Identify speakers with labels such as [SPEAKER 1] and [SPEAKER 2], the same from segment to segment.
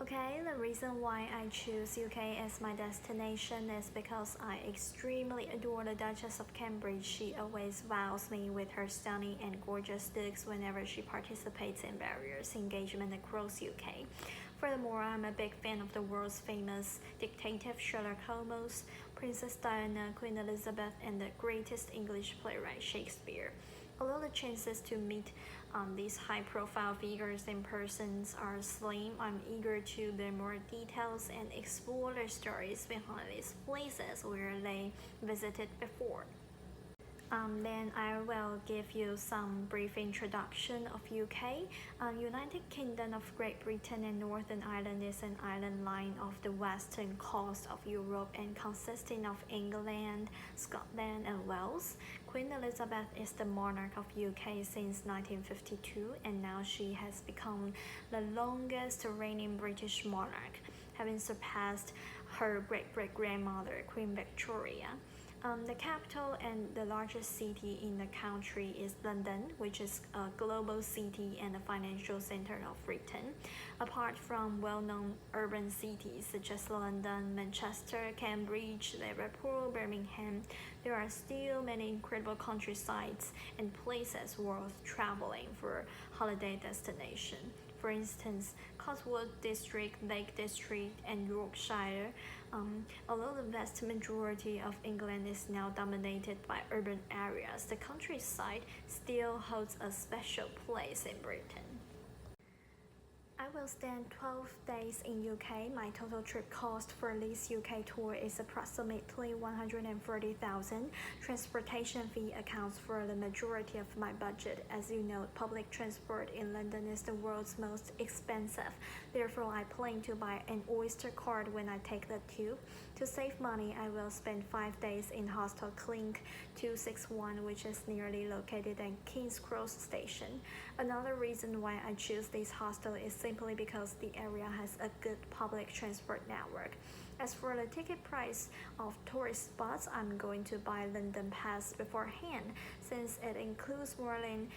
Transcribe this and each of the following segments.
[SPEAKER 1] Okay, the reason why I choose UK as my destination is because I extremely adore the Duchess of Cambridge. She always wows me with her stunning and gorgeous looks whenever she participates in various engagements across UK. Furthermore, I'm a big fan of the world's famous dictative Sherlock Holmes, Princess Diana, Queen Elizabeth, and the greatest English playwright Shakespeare. Although the chances to meet these high-profile figures in person are slim, I'm eager to learn more details and explore the stories behind these places where they visited before. Then I will give you some brief introduction of UK. United Kingdom of Great Britain and Northern Ireland is an island line of the western coast of Europe and consisting of England, Scotland and Wales. Queen Elizabeth is the monarch of UK since 1952 and now she has become the longest reigning British monarch, having surpassed her great-great-grandmother Queen Victoria. The capital and the largest city in the country is London, which is a global city and a financial center of Britain. Apart from well-known urban cities such as London, Manchester, Cambridge, Liverpool, Birmingham, there are still many incredible countrysides and places worth traveling for holiday destination. For instance, Cotswold District, Lake District, and Yorkshire. Although the vast majority of England is now dominated by urban areas, the countryside still holds a special place in Britain. I will spend 12 days in UK. My total trip cost for this UK tour is approximately $140,000. Transportation fee accounts for the majority of my budget. As you know, public transport in London is the world's most expensive. Therefore, I plan to buy an Oyster card when I take the tube. To save money, I will spend 5 days in Hostel Clink 261, which is nearly located at King's Cross Station. Another reason why I choose this hostel is simply because the area has a good public transport network. As for the ticket price of tourist spots, I'm going to buy London Pass beforehand since it includes more than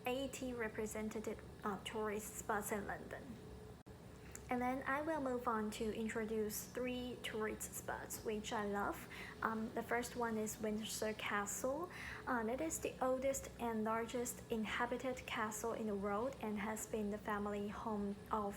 [SPEAKER 1] 80 represented tourist spots in London. And then I will move on to introduce 3 tourist spots which I love. The first one is Windsor Castle. It is the oldest and largest inhabited castle in the world and has been the family home of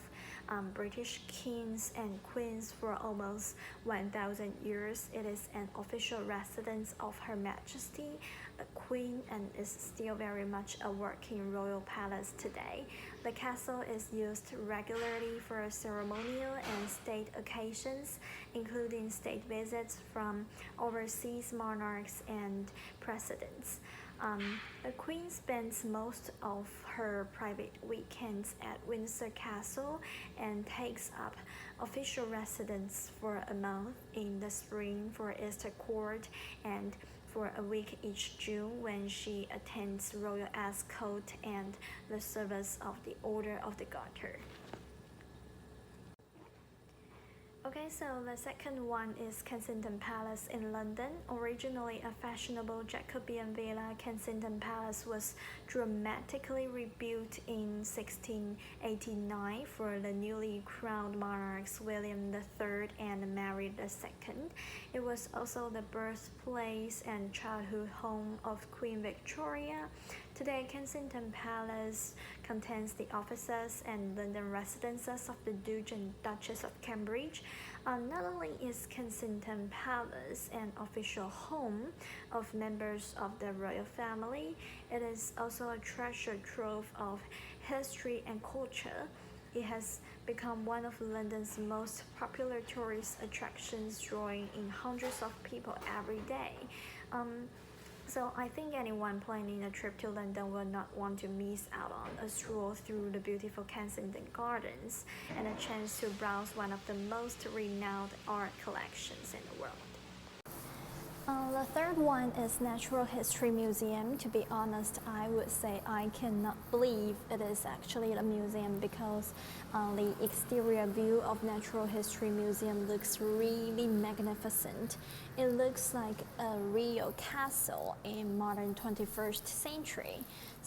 [SPEAKER 1] British kings and queens for almost 1,000 years. It is an official residence of Her Majesty, the Queen, and is still very much a working royal palace today. The castle is used regularly for ceremonial and state occasions, including state visits from overseas monarchs and presidents. The Queen spends most of her private weekends at Windsor Castle and takes up official residence for a month in the spring for Easter Court and for a week each June when she attends royal escort and the service of the Order of the Garter. Okay, so the second one is Kensington Palace in London. Originally a fashionable Jacobean villa, Kensington Palace was dramatically rebuilt in 1689 for the newly crowned monarchs William III and Mary II. It was also the birthplace and childhood home of Queen Victoria. Today, Kensington Palace contains the offices and London residences of the Duke and Duchess of Cambridge. Not only is Kensington Palace an official home of members of the royal family, it is also a treasure trove of history and culture. It has become one of London's most popular tourist attractions, drawing in hundreds of people every day. So I think anyone planning a trip to London will not want to miss out on a stroll through the beautiful Kensington Gardens and a chance to browse one of the most renowned art collections in the world. The third one is Natural History Museum. To be honest, I would say I cannot believe it is actually a museum because the exterior view of Natural History Museum looks really magnificent. It looks like a real castle in modern 21st century.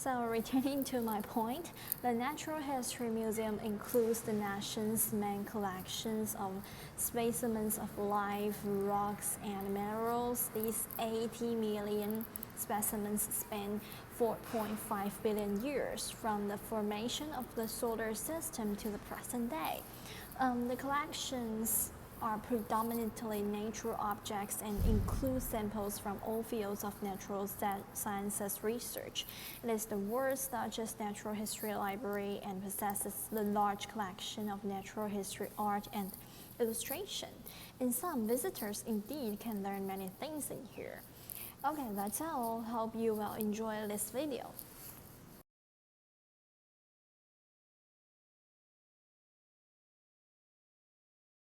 [SPEAKER 1] So returning to my point, the Natural History Museum includes the nation's main collections of specimens of live rocks and minerals. These 80 million specimens span 4.5 billion years from the formation of the solar system to the present day. The collections are predominantly natural objects and include samples from all fields of natural sciences research. It is the world's largest natural history library and possesses the large collection of natural history art and illustration. And some visitors indeed can learn many things in here. Okay, that's all. Hope you will enjoy this video.